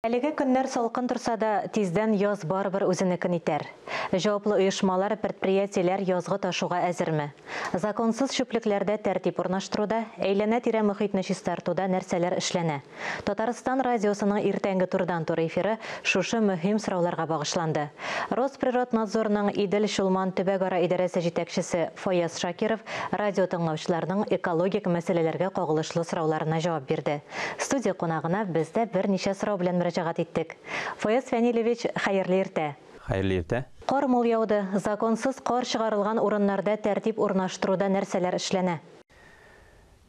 Әлеге көннәр салкын турса да, тиздән яз барыбер үзенекен итәр. Җаваплы оешмалар, предприятиеләр язгы ташуга әзерме? Законсыз чүплекләрдә тәртип урнаштыруда, әйләнә-тирә мөхитне чистартуда нәрсәләр эшләнә? Татарстан радиосының иртәнге турдан-тур эфиры шушы мөһим сорауларга багышланды. Росприроднадзорның Идел-Чулман төбәк-ара идарәсе җитәкчесе Фаяз Шакиров радио тыңлаучыларның экологик мәсьәләләргә кагылышлы сорауларына җавап бирде. Студия кунагына бездә берничә сорау белән мөрәҗәгать иттек. Фаяз Фәнилевич, хәерле иртә. Хәерле иртә. Кар мул яуды. Законсыз кар чыгарылган урыннарда тәртип урнаштыруда нәрсәләр эшләнә?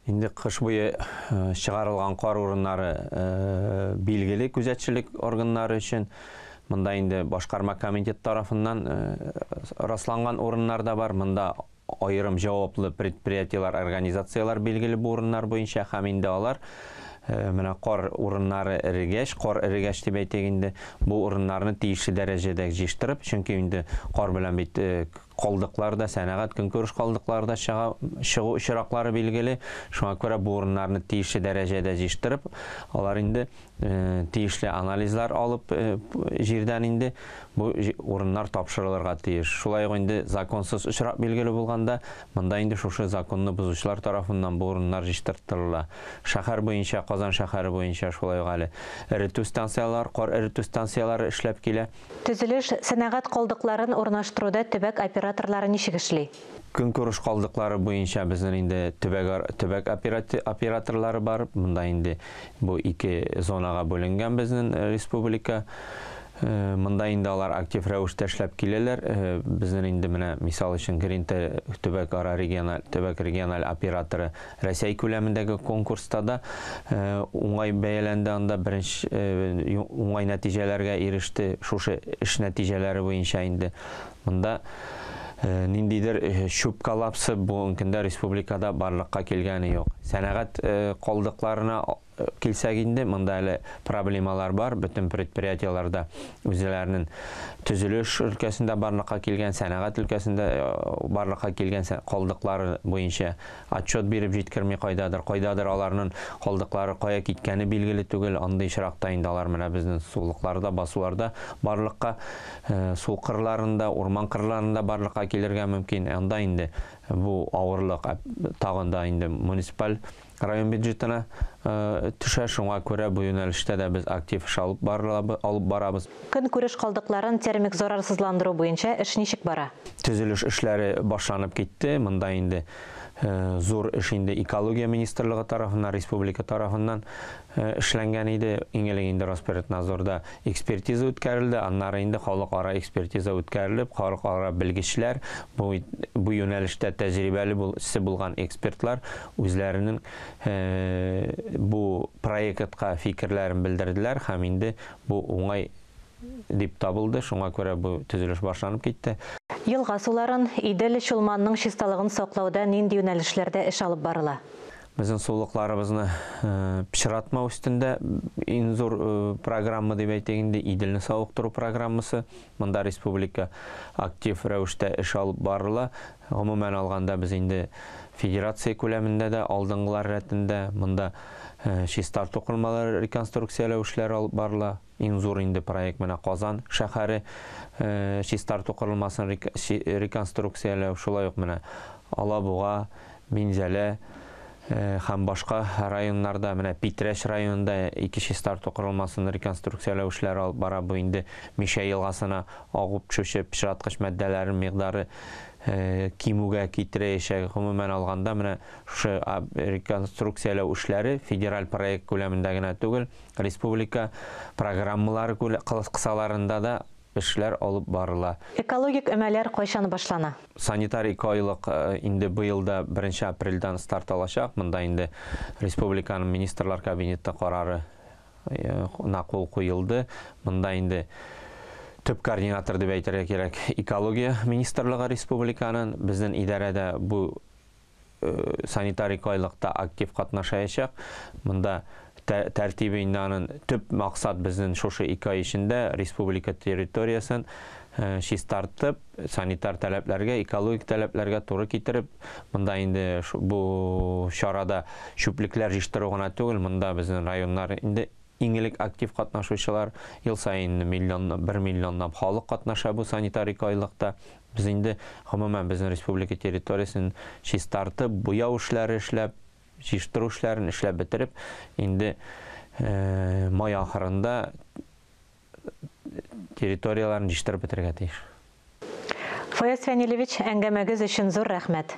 Инде кыш буе чыгарылган кар урыннары билгеле күзәтчелек органнары өчен. Монда инде башкарма комитет тарафыннан расланган урыннар да бар. Монда айрым җаваплы предприятиелар, организациялар билгеле бу урыннар буенча һәм инде алар менә кар урыннары эрегәч, кар эрегәч дип әйтик инде, бу урыннарны тиешле дәрәҗәдә җыштырып, чөнки инде кар белән бит калдыкларда, сәнәгать көнкүреш калдыкларда чыгу очраклары билгеле. Шуңа күрә бу урыннарны тиешле дәрәҗәдә җыштырып, алар инде тиешле анализлар алып җирдән инде бу урыннар тапшырылырга тиеш. Шулай ук инде законсыз очрак билгеле булганда, монда инде шушы законны бузучылар тарафыннан бу урыннар җыштыртылыла. Шәһәр буенча, Казан шәһәре буенча шулай ук әле эритү станциялары, кар эритү станциялары эшләп килә. Төзелеш сәнәгать калдыкларын урнаштыруда төбәк операторлары ничек эшли? Көнкүреш калдыклары буенча безнең инде төбәк операторлары бар. Монда инде бу ике зонага бөленгән безнең республика. Монда инде алар актив рәвештә эшләп киләләр. Безнең инде менә мисал өчен Гринте төбәк региональ операторы Россия күләмендәге конкурста да уңай бәяләнде, анда беренче уңай нәтиҗәләргә иреште. Шушы эш нәтиҗәләре буенча инде монда ниндидер чүп коллапсы бу көндә республикада барлыкка килгәне юк. Сәнәгать калдыкларына килсәк инде, монда әле проблемалар бар. Бөтен предприятиеларда үзләренең төзелеш өлкәсендә барлыкка килгән, сәнәгать өлкәсендә барлыкка килгән калдыклары буенча отчет биреп җиткерми кайдадыр аларның калдыклары кая киткәне билгеле түгел. Андый очракта инде алар менә безнең сулыкларда, басуларда барлыкка, сул кырларында, урман кырларында барлыкка килергә мөмкин. Анда инде бу авырлык тагында инде муниципаль район бюджетына төшә. Шуңа күрә бу юнәлештә дә без актив эш алып барабыз. Көнкүреш калдыкларын термик зарарсызландыру буенча эш ничек бара? Төзелеш эшләре башланып китте. Монда инде зур эш инде экология министрлыгы тарафыннан, республика тарафыннан эшләнгән иде. Иң элек инде Росприроднадзорда экспертиза үткәрелде, аннары инде халыкара экспертиза үткәрелеп, халыкара белгечләр, бу юнәлештә тәҗрибәле булган экспертлар үзләренең бу проектка фикерләрен белдерделәр һәм инде бу уңай дип табылды. Шуңа күрә бу төзелеш башланып китте. Елга суларын, Идел-Чулманның чисталыгын саклауда нинди юнәлешләрдә эш алып барыла? Безнең сулыкларыбызны пычратма өстендә иң зур программа дип әйтик инде Иделне сауыктыру программасы. Монда республика актив рәвештә эш алып барыла. Гомумән алганда без инде федерация күләмендә дә алдынгылар рәтендә монда чистарту кылмалары реконструкцияләү эшләре алып барыла. Иң зур инде проект менә Казан шәһәре чистарту кылмасын реконструкцияләү. Шулай ук менә Алабуга, Минзәлә һәм башка районнарда, менә Питрәш районында ике чистарту кылмасын реконструкцияләү эшләре алып бара. Бу инде Мишә елгасына агып төшүче пычраткыч матдәләрнең мигдары кимүгә китерәчәк. Гомумән алганда менә шушы реконструкцияләү эшләре федераль проект күләмендә генә түгел, республика программалары кысаларында да эшләр алып барыла. Экологик әмәләр кайчан башлана? Санитар 2 айлык инде быелда 1 апрельдән старт алачак. Монда инде республиканың министрлар кабинеты карары нақыл куелды. Монда инде төп координатор дип әйтергә кирәк экология министрлыгы республиканың. Безнең идарәдә бу санитар 2 айлыкта актив катнашачак. Монда тәртибе инде төп максат безнең шушы 2 ай эчендә республика территориясын чистартып, санитар таләпләргә, экологик таләпләргә туры китереп, монда инде бу чарада чүплекләр җыштыру гына түгел, монда безнең районнар инде иң актив катнашучылар, ел сайын 1 миллионлап халык катнаша бу санитарик айлыкта. Без инде гомумән безнең республика территориясын чистартып, буяу эшләре эшләп, җыштыру эшләрен эшләп бетереп, инде май ахырында территорияларын җыштырып бетергә тиеш. Фаяз Фәнилевич, әңгәмәгез өчен зур рәхмәт.